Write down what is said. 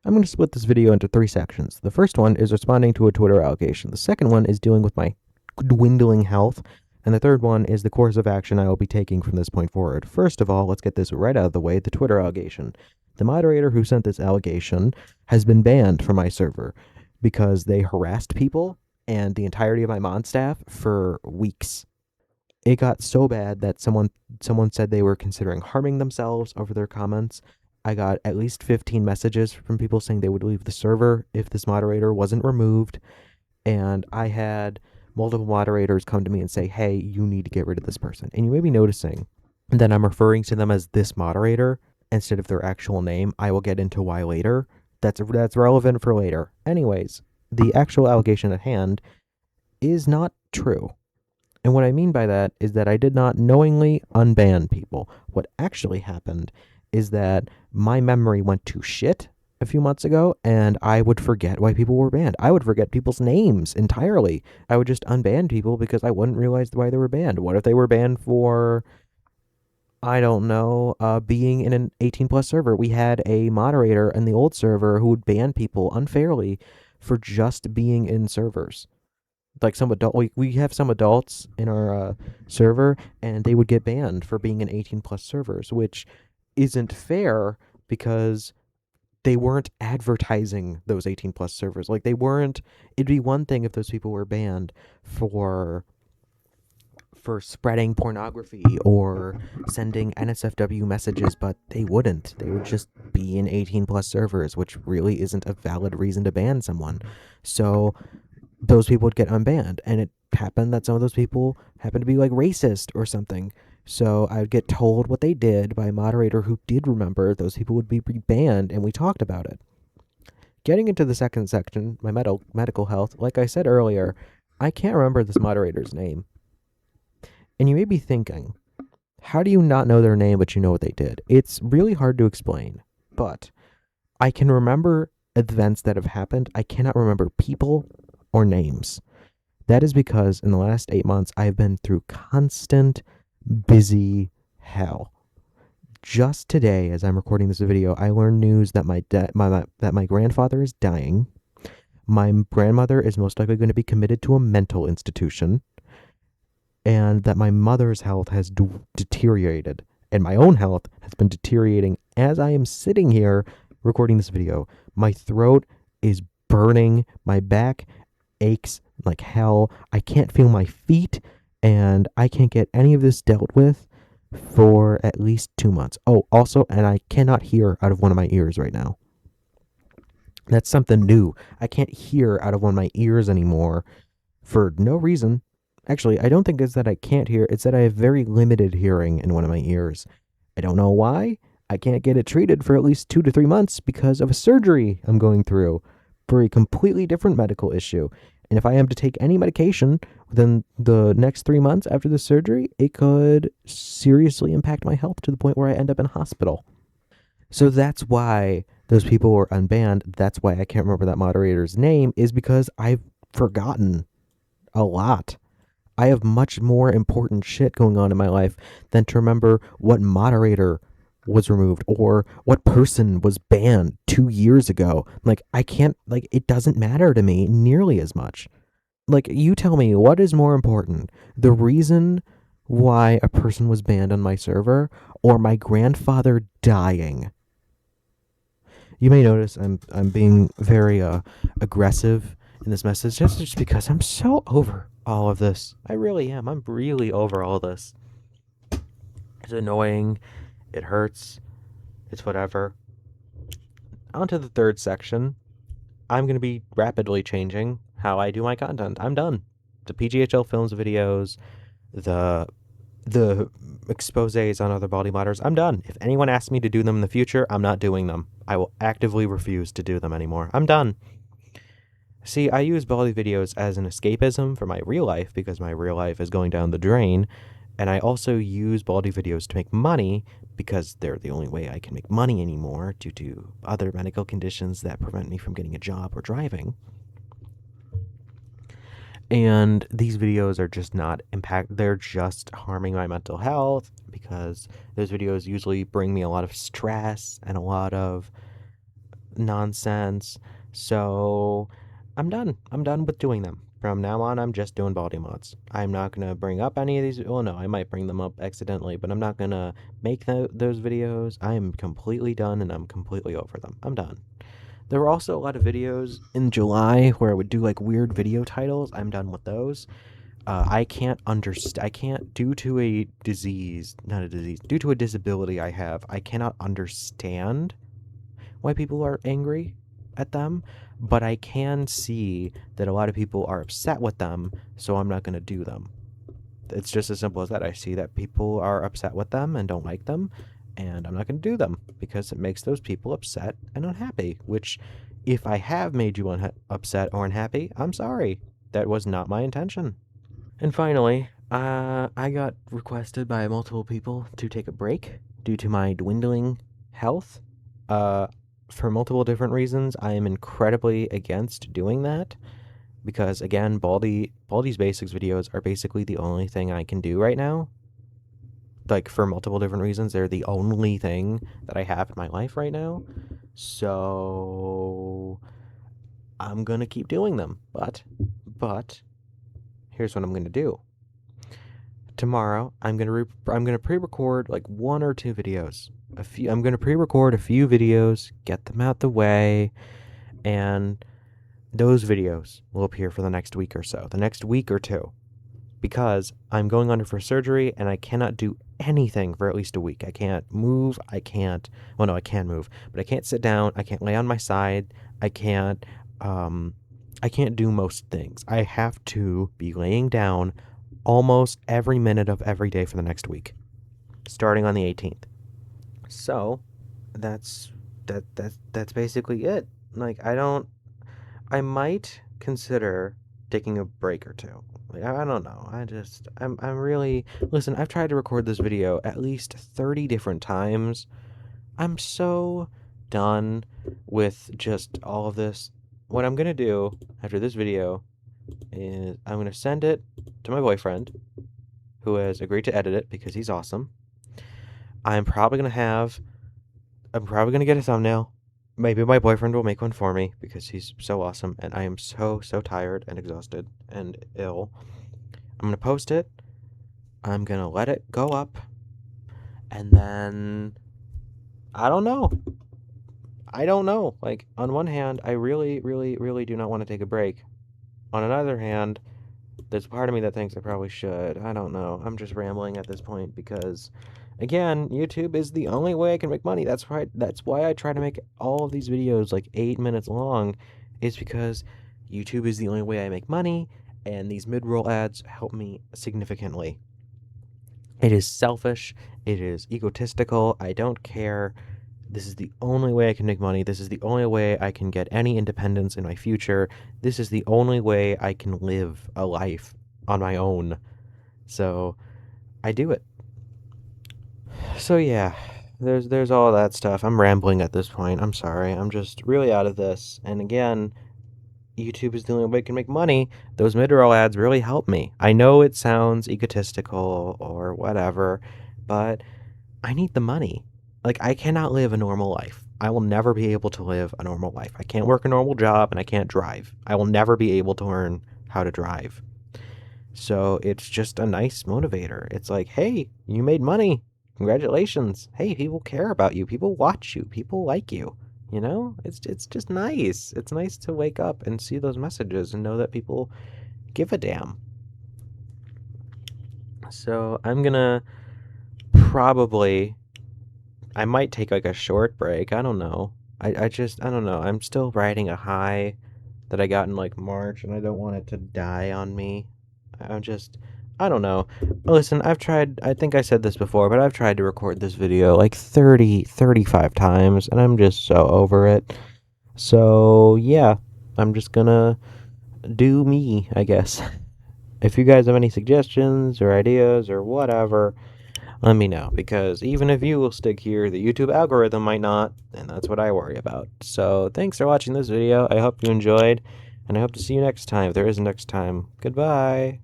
I'm going to split this video into 3 sections. The first one is responding to a Twitter allegation. The second one is dealing with my dwindling health. And the third one is the course of action I will be taking from this point forward. First of all, let's get this right out of the way, the Twitter allegation. The moderator who sent this allegation has been banned from my server because they harassed people and the entirety of my mod staff for weeks. It got so bad that someone said they were considering harming themselves over their comments. I got at least 15 messages from people saying they would leave the server if this moderator wasn't removed. And I had multiple moderators come to me and say, hey, you need to get rid of this person. And you may be noticing that I'm referring to them as this moderator instead of their actual name. I will get into why later. That's relevant for later. Anyways, the actual allegation at hand is not true. And what I mean by that is that I did not knowingly unban people. What actually happened is that my memory went to shit a few months ago, and I would forget why people were banned. I would forget people's names entirely. I would just unban people because I wouldn't realize why they were banned. What if they were banned for, I don't know, being in an 18-plus server? We had a moderator in the old server who would ban people unfairly for just being in servers. Like some adult, we have some adults in our server, and they would get banned for being in 18-plus servers, which isn't fair because they weren't advertising those 18-plus servers. Like, they weren't. It'd be one thing if those people were banned for spreading pornography or sending NSFW messages, but they wouldn't. They would just be in 18-plus servers, which really isn't a valid reason to ban someone. So those people would get unbanned, and it happened that some of those people happened to be like racist or something. So I would get told what they did by a moderator who did remember those people would be banned, and we talked about it. Getting into the second section, my medical health, like I said earlier, I can't remember this moderator's name. And you may be thinking, how do you not know their name but you know what they did? It's really hard to explain, but I can remember events that have happened. I cannot remember people or names. That is because in the last 8 months, I've been through constant busy hell. Just today, as I'm recording this video, I learned news that my grandfather is dying. My grandmother is most likely going to be committed to a mental institution, and that my mother's health has deteriorated, and my own health has been deteriorating as I am sitting here recording this video. My throat is burning, my back aches like hell, I can't feel my feet, and I can't get any of this dealt with for at least 2 months. Oh, also, and I cannot hear out of one of my ears right now. That's something new. I can't hear out of one of my ears anymore for no reason. Actually, I don't think it's that I can't hear. It's that I have very limited hearing in one of my ears. I don't know why. I can't get it treated for at least 2 to 3 months because of a surgery I'm going through for a completely different medical issue. And if I am to take any medication within the next 3 months after the surgery, it could seriously impact my health to the point where I end up in hospital. So that's why those people were unbanned. That's why I can't remember that moderator's name, is because I've forgotten a lot. I have much more important shit going on in my life than to remember what moderator was removed or what person was banned 2 years ago. Like, I can't, like, it doesn't matter to me nearly as much. Like, you tell me, what is more important? The reason why a person was banned on my server or my grandfather dying? You may notice I'm being very aggressive in this message just because I'm so over all of this. I really am. I'm really over all this. It's annoying. It hurts. It's whatever. On to the third section. I'm going to be rapidly changing how I do my content. I'm done. The PGHL Films videos, the exposés on other body modders, I'm done. If anyone asks me to do them in the future, I'm not doing them. I will actively refuse to do them anymore. I'm done. See, I use Baldi videos as an escapism for my real life because my real life is going down the drain, and I also use Baldi videos to make money because they're the only way I can make money anymore due to other medical conditions that prevent me from getting a job or driving. And these videos are just not they're just harming my mental health because those videos usually bring me a lot of stress and a lot of nonsense. So I'm done. I'm done with doing them. From now on, I'm just doing Baldi mods. I'm not going to bring up any of these. Well, no, I might bring them up accidentally, but I'm not going to make those videos. I am completely done and I'm completely over them. I'm done. There were also a lot of videos in July where I would do like weird video titles. I'm done with those. I can't understand. I can't, due to a disease, not a disease, due to a disability I have, I cannot understand why people are angry at them, but I can see that a lot of people are upset with them, so I'm not going to do them. It's just as simple as that. I see that people are upset with them and don't like them, and I'm not going to do them because it makes those people upset and unhappy, which, if I have made you upset or unhappy, I'm sorry. That was not my intention. And finally, I got requested by multiple people to take a break due to my dwindling health. For multiple different reasons, I am incredibly against doing that because, again, Baldi's Basics videos are basically the only thing I can do right now. Like, for multiple different reasons, they're the only thing that I have in my life right now. So I'm gonna keep doing them, but here's what I'm gonna do. Tomorrow, I'm gonna pre-record like 1 or 2 videos. I'm gonna pre-record a few videos, get them out the way, and those videos will appear for the next week or so, the next week or two, because I'm going under for surgery and I cannot do anything for at least a week. I can't move. I can move, but I can't sit down. I can't lay on my side. I can't do most things. I have to be laying down almost every minute of every day for the next week, starting on the 18th. So that's basically it. Like, I might consider taking a break or two. Like, I don't know. I'm really, listen, I've tried to record this video at least 30 different times. I'm so done with just all of this. What I'm going to do after this video is I'm going to send it to my boyfriend, who has agreed to edit it because he's awesome. I'm probably going to get a thumbnail. Maybe my boyfriend will make one for me because he's so awesome and I am so tired and exhausted and ill. I'm going to post it. I'm going to let it go up. And then I don't know. Like, on one hand, I really do not want to take a break. On another hand, there's a part of me that thinks I probably should. I don't know. I'm just rambling at this point because, again, YouTube is the only way I can make money. That's why I try to make all of these videos like 8 minutes long, is because YouTube is the only way I make money, and these mid-roll ads help me significantly. It is selfish. It is egotistical. I don't care. This is the only way I can make money. This is the only way I can get any independence in my future. This is the only way I can live a life on my own. So I do it. So yeah, there's all that stuff. I'm rambling at this point. I'm sorry. I'm just really out of this. And again, YouTube is the only way I can make money. Those mid-roll ads really help me. I know it sounds egotistical or whatever, but I need the money. Like, I cannot live a normal life. I will never be able to live a normal life. I can't work a normal job and I can't drive. I will never be able to learn how to drive. So it's just a nice motivator. It's like, hey, you made money. Congratulations. Hey, people care about you. People watch you. People like you. You know, it's just nice. It's nice to wake up and see those messages and know that people give a damn. So I'm gonna I might take like a short break. I don't know. I don't know. I'm still riding a high that I got in like March, and I don't want it to die on me. I don't know. Listen, I think I said this before, but I've tried to record this video like 35 times, and I'm just so over it. So, yeah, I'm just gonna do me, I guess. If you guys have any suggestions or ideas or whatever, let me know, because even if you will stick here, the YouTube algorithm might not, and that's what I worry about. So, thanks for watching this video. I hope you enjoyed, and I hope to see you next time, if there is a next time. Goodbye!